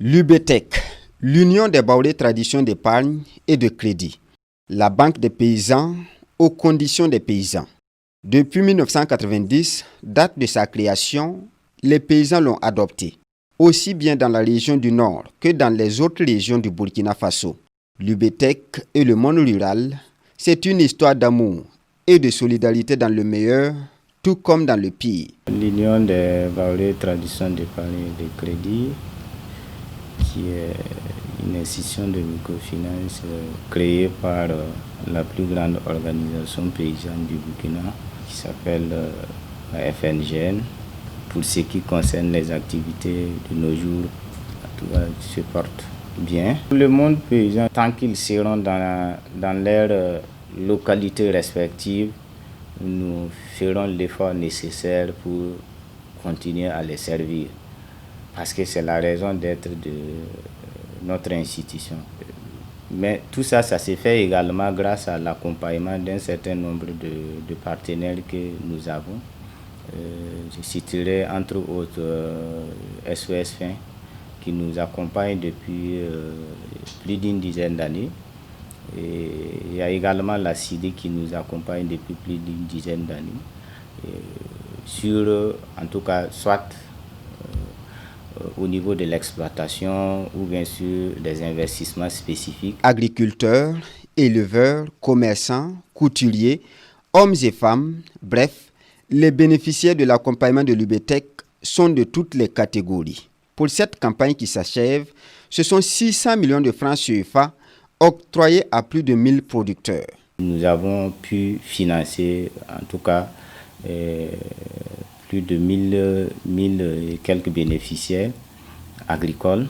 L'UBTEC, l'Union des Baoulés Traditions d'épargne et de crédit, la banque des paysans aux conditions des paysans. Depuis 1990, date de sa création, les paysans l'ont adopté, aussi bien dans la région du Nord que dans les autres régions du Burkina Faso. L'UBTEC et le monde rural, c'est une histoire d'amour et de solidarité dans le meilleur, tout comme dans le pire. L'Union des Baoulés Traditions d'épargne et de crédit, qui est une institution de microfinance créée par la plus grande organisation paysanne du Burkina, qui s'appelle la FNGN. Pour ce qui concerne les activités de nos jours, tout se porte bien. Le monde paysan, tant qu'ils seront dans leur localité respective, nous ferons l'effort nécessaire pour continuer à les servir. Parce que c'est la raison d'être de notre institution. Mais tout ça, ça s'est fait également grâce à l'accompagnement d'un certain nombre de partenaires que nous avons. Je citerai entre autres SOS Fin, qui nous accompagne depuis plus d'une dizaine d'années. Et il y a également la CIDE qui nous accompagne depuis plus d'une dizaine d'années. Sur, en tout cas, soit au niveau de l'exploitation ou bien sûr des investissements spécifiques. Agriculteurs, éleveurs, commerçants, couturiers, hommes et femmes, bref, les bénéficiaires de l'accompagnement de l'UBTEC sont de toutes les catégories. Pour cette campagne qui s'achève, ce sont 600 millions de francs CFA octroyés à plus de 1000 producteurs. Nous avons pu financer en tout cas plus de 1000 et quelques bénéficiaires agricoles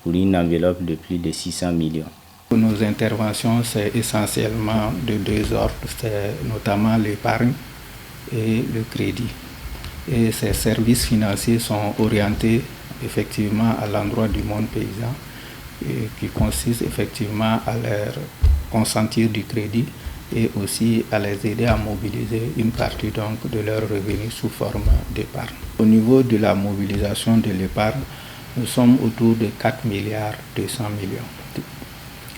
pour une enveloppe de plus de 600 millions. Nos interventions, c'est essentiellement de deux ordres, c'est notamment l'épargne et le crédit. Et ces services financiers sont orientés effectivement à l'endroit du monde paysan, et qui consiste effectivement à leur consentir du crédit et aussi à les aider à mobiliser une partie donc de leurs revenus sous forme d'épargne. Au niveau de la mobilisation de l'épargne, nous sommes autour de 4 milliards 200 millions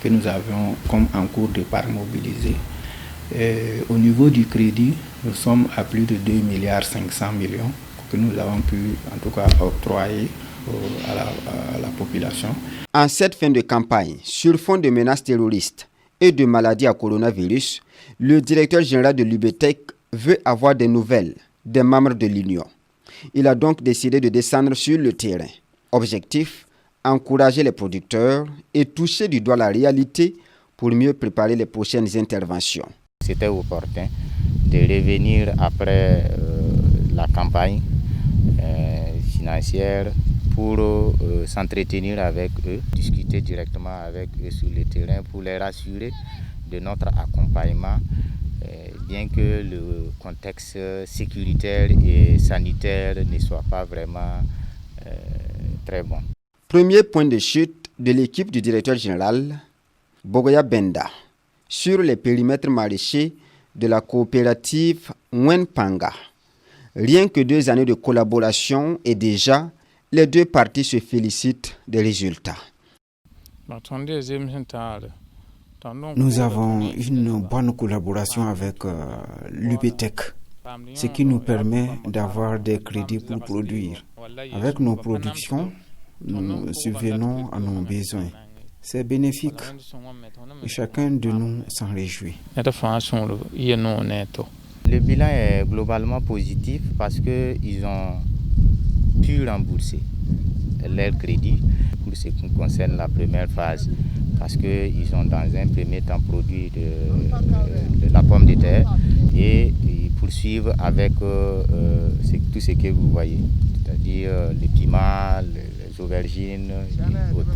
que nous avons comme en cours d'épargne mobilisée. Et au niveau du crédit, nous sommes à plus de 2 milliards 500 millions que nous avons pu en tout cas octroyer à la population. En cette fin de campagne, sur fond de menaces terroristes et de maladies à coronavirus, le directeur général de l'UBTEC veut avoir des nouvelles des membres de l'Union. Il a donc décidé de descendre sur le terrain. Objectif, encourager les producteurs et toucher du doigt la réalité pour mieux préparer les prochaines interventions. C'était opportun de revenir après la campagne financière pour s'entretenir avec eux, discuter directement avec eux sur le terrain pour les rassurer de notre accompagnement, bien que le contexte sécuritaire et sanitaire ne soit pas vraiment très bon. Premier point de chute de l'équipe du directeur général, Bogoya Benda, sur les périmètres maraîchers de la coopérative Mwenpanga. Rien que 2 années de collaboration et déjà, les deux parties se félicitent des résultats. Nous avons une bonne collaboration avec l'UBTEC, ce qui nous permet d'avoir des crédits pour produire. Avec nos productions, nous subvenons à nos besoins. C'est bénéfique et chacun de nous s'en réjouit. Le bilan est globalement positif parce qu'ils ont pu rembourser leurs crédits pour ce qui concerne la première phase, parce qu'ils ont dans un premier temps produit de la pomme de terre et ils poursuivent avec tout ce que vous voyez, c'est-à-dire les piments, les aubergines et autres.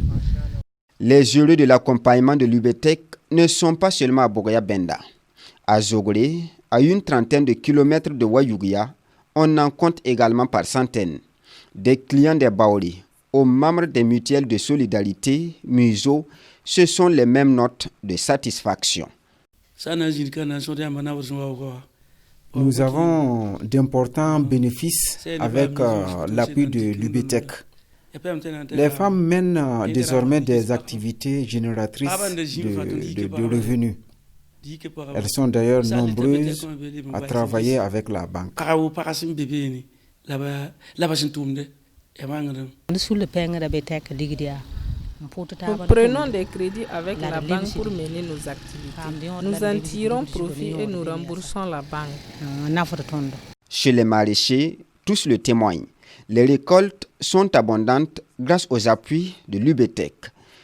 Les heureux de l'accompagnement de l'UBTEC ne sont pas seulement à Bogoya Benda. À Zogoré, à une trentaine de kilomètres de Wayouguia, on en compte également par centaines. Des clients des Baoli aux membres des mutuelles de solidarité, MUSO, ce sont les mêmes notes de satisfaction. Nous avons d'importants bénéfices avec l'appui de l'UBTEC. Les femmes mènent désormais des activités génératrices de revenus. Elles sont d'ailleurs nombreuses à travailler avec la banque. Nous prenons des crédits avec la banque pour mener nos activités. Nous en tirons profit et nous remboursons la banque. Chez les maraîchers, tous le témoignent. Les récoltes sont abondantes grâce aux appuis de l'UBTEC.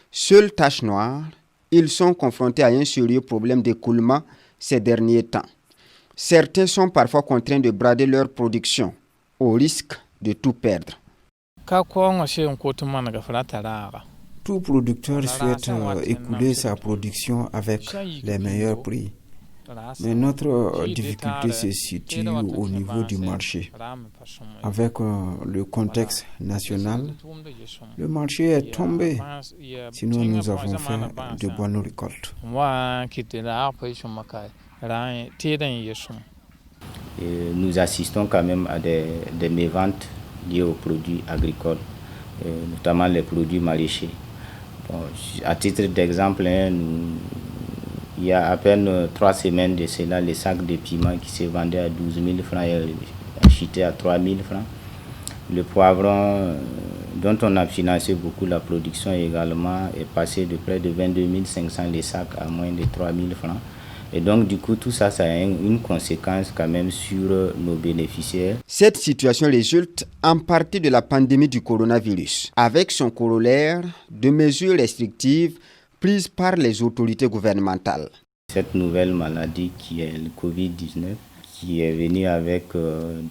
Seules taches noires, ils sont confrontés à un sérieux problème d'écoulement ces derniers temps. Certains sont parfois contraints de brader leur production au risque de tout perdre. Tout producteur souhaite écouler sa production avec les meilleurs prix. Mais notre difficulté se situe au niveau du marché. Avec le contexte national, le marché est tombé. Sinon, nous avons fait de bonnes récoltes. Nous assistons quand même à des méventes liées aux produits agricoles, notamment les produits maraîchers. Bon, à titre d'exemple, il y a à peine 3 semaines de cela, les sacs de piment qui se vendaient à 12 000 francs et chuté à 3 000 francs. Le poivron, dont on a financé beaucoup la production également, est passé de près de 22 500 les sacs à moins de 3 000 francs. Et donc, du coup, tout ça, ça a une conséquence quand même sur nos bénéficiaires. Cette situation résulte en partie de la pandémie du coronavirus, avec son corollaire de mesures restrictives prises par les autorités gouvernementales. Cette nouvelle maladie qui est le Covid-19, qui est venue avec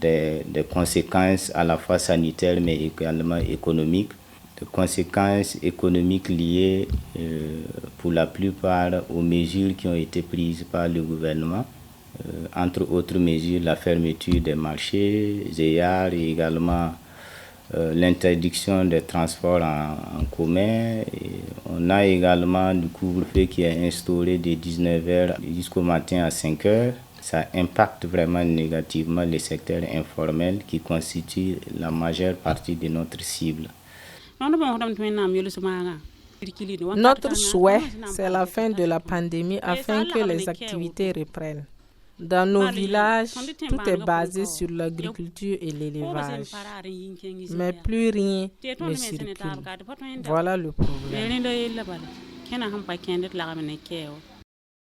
des conséquences à la fois sanitaires mais également économiques. Des conséquences économiques liées pour la plupart aux mesures qui ont été prises par le gouvernement. Entre autres mesures, la fermeture des marchés, ZEAR et également l'interdiction des transports en commun. Et on a également le couvre-feu qui est instauré de 19h jusqu'au matin à 5h. Ça impacte vraiment négativement le secteur informel qui constitue la majeure partie de notre cible. Notre souhait, c'est la fin de la pandémie afin que les activités reprennent. Dans nos villages, tout est basé sur l'agriculture et l'élevage. Mais plus rien ne circule. Voilà le problème.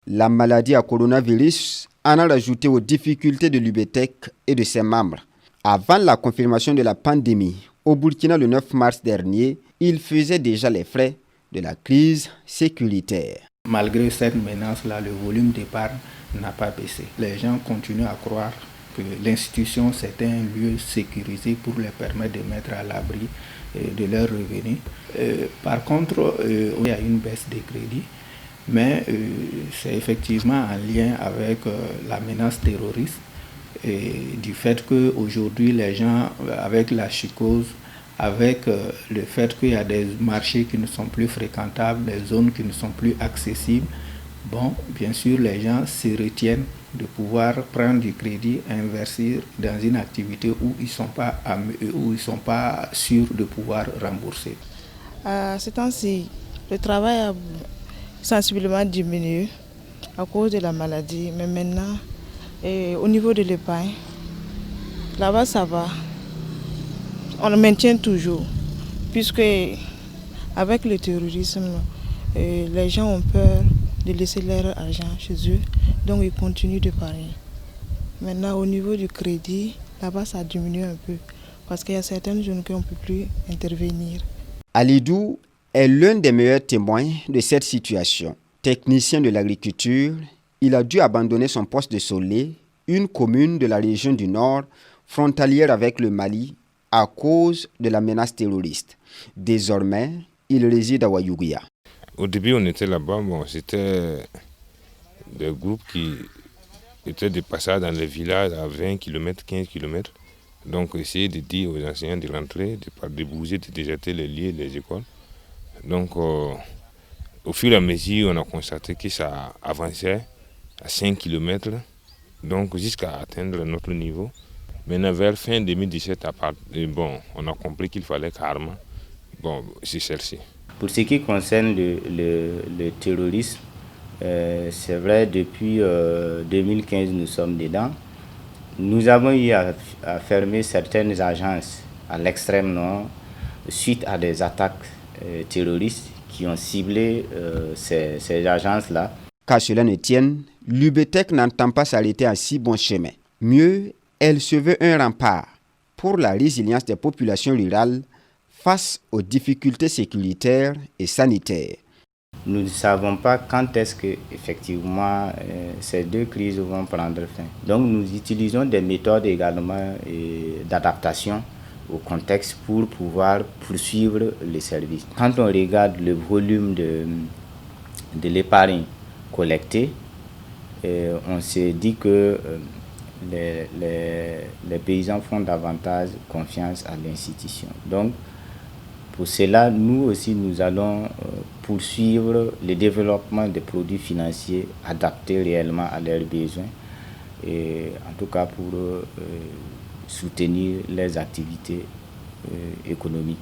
La maladie à coronavirus en a rajouté aux difficultés de l'UBTEC et de ses membres. Avant la confirmation de la pandémie, au Burkina le 9 mars dernier, il faisait déjà les frais de la crise sécuritaire. Malgré cette menace-là, le volume d'épargne n'a pas baissé. Les gens continuent à croire que l'institution, c'est un lieu sécurisé pour les permettre de mettre à l'abri de leurs revenus. Par contre, il y a une baisse des crédits, mais c'est effectivement en lien avec la menace terroriste et du fait qu'aujourd'hui, les gens, avec la psychose, avec le fait qu'il y a des marchés qui ne sont plus fréquentables, des zones qui ne sont plus accessibles, bon, bien sûr, les gens se retiennent de pouvoir prendre du crédit et investir dans une activité où ils ne sont pas sûrs de pouvoir rembourser. À ce temps-ci, le travail a sensiblement diminué à cause de la maladie, mais maintenant, au niveau de l'épargne, là-bas ça va. On le maintient toujours, puisque avec le terrorisme, les gens ont peur de laisser leur argent chez eux, donc ils continuent d'épargner. Maintenant, au niveau du crédit, là-bas ça diminue un peu, parce qu'il y a certaines zones qu'on ne peut plus intervenir. Alidou est l'un des meilleurs témoins de cette situation. Technicien de l'agriculture, il a dû abandonner son poste de Solé, une commune de la région du Nord, frontalière avec le Mali, à cause de la menace terroriste. Désormais, il réside à Ouayouguia. Au début, on était là-bas, c'était des groupes qui étaient de passage dans les villages à 20 km, 15 km. Donc, essayer de dire aux enseignants de rentrer, de bouger, de déserter les lieux, les écoles. Donc, au fur et à mesure, on a constaté que ça avançait à 5 km, donc jusqu'à atteindre notre niveau. Maintenant, vers fin 2017, on a compris qu'il fallait carrément Bon, c'est celle-ci. Pour ce qui concerne le terrorisme, c'est vrai, depuis 2015, nous sommes dedans. Nous avons eu à fermer certaines agences à l'extrême nord suite à des attaques terroristes qui ont ciblé ces agences-là. Qu'à cela ne tienne, l'UBTEC n'entend pas s'arrêter à si bon chemin. Mieux, elle se veut un rempart pour la résilience des populations rurales face aux difficultés sécuritaires et sanitaires. Nous ne savons pas quand est-ce que effectivement ces deux crises vont prendre fin. Donc nous utilisons des méthodes également d'adaptation au contexte pour pouvoir poursuivre les services. Quand on regarde le volume de l'épargne collectée, on se dit que les paysans font davantage confiance à l'institution. Donc, pour cela, nous aussi, nous allons poursuivre le développement des produits financiers adaptés réellement à leurs besoins, et en tout cas pour soutenir les activités économiques.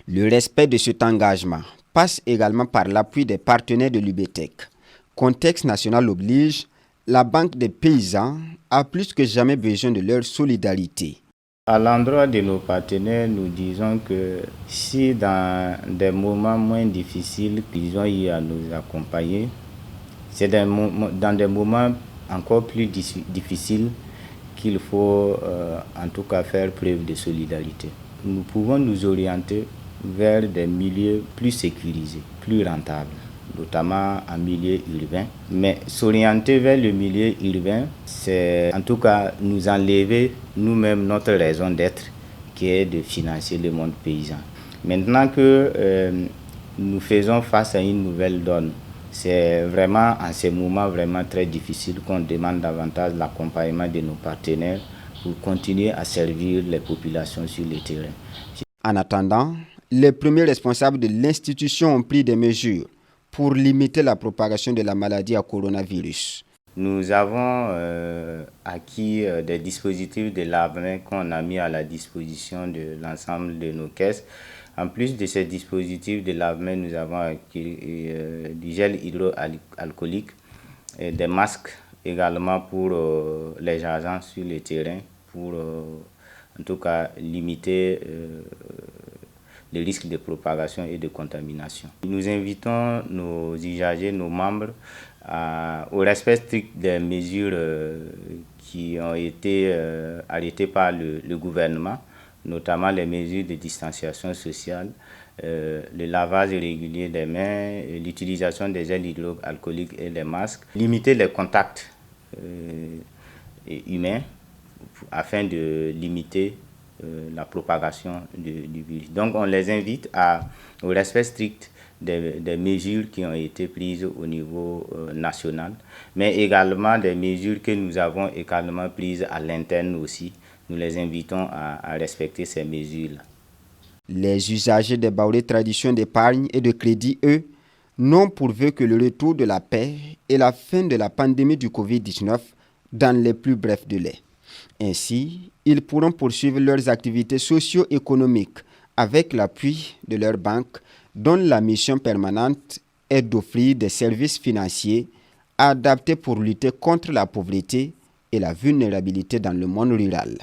Le respect de cet engagement passe également par l'appui des partenaires de l'UBTEC. Contexte national oblige, la Banque des paysans a plus que jamais besoin de leur solidarité. À l'endroit de nos partenaires, nous disons que si dans des moments moins difficiles qu'ils ont eu à nous accompagner, c'est dans des moments encore plus difficiles qu'il faut en tout cas faire preuve de solidarité. Nous pouvons nous orienter vers des milieux plus sécurisés, plus rentables, notamment en milieu urbain. Mais s'orienter vers le milieu urbain, c'est en tout cas nous enlever nous-mêmes notre raison d'être, qui est de financer le monde paysan. Maintenant que nous faisons face à une nouvelle donne, c'est vraiment en ces moments vraiment très difficiles qu'on demande davantage l'accompagnement de nos partenaires pour continuer à servir les populations sur le terrain. En attendant, les premiers responsables de l'institution ont pris des mesures pour limiter la propagation de la maladie à coronavirus. Nous avons acquis des dispositifs de lave-mains qu'on a mis à la disposition de l'ensemble de nos caisses. En plus de ces dispositifs de lave-mains, nous avons acquis du gel hydroalcoolique et des masques également pour les agents sur le terrain, pour en tout cas limiter les risques de propagation et de contamination. Nous invitons nos usagers, nos membres, au respect strict des mesures qui ont été arrêtées par le gouvernement, notamment les mesures de distanciation sociale, le lavage régulier des mains, l'utilisation des gels hydroalcooliques et des masques, limiter les contacts humains afin de limiter la propagation du virus. Donc on les invite au respect strict des mesures qui ont été prises au niveau national, mais également des mesures que nous avons également prises à l'interne aussi. Nous les invitons à respecter ces mesures-là. Les usagers des Baoré Tradition d'épargne et de crédit, eux, n'ont pour vœu que le retour de la paix et la fin de la pandémie du Covid-19 dans les plus brefs délais. Ainsi, ils pourront poursuivre leurs activités socio-économiques avec l'appui de leur banque, dont la mission permanente est d'offrir des services financiers adaptés pour lutter contre la pauvreté et la vulnérabilité dans le monde rural.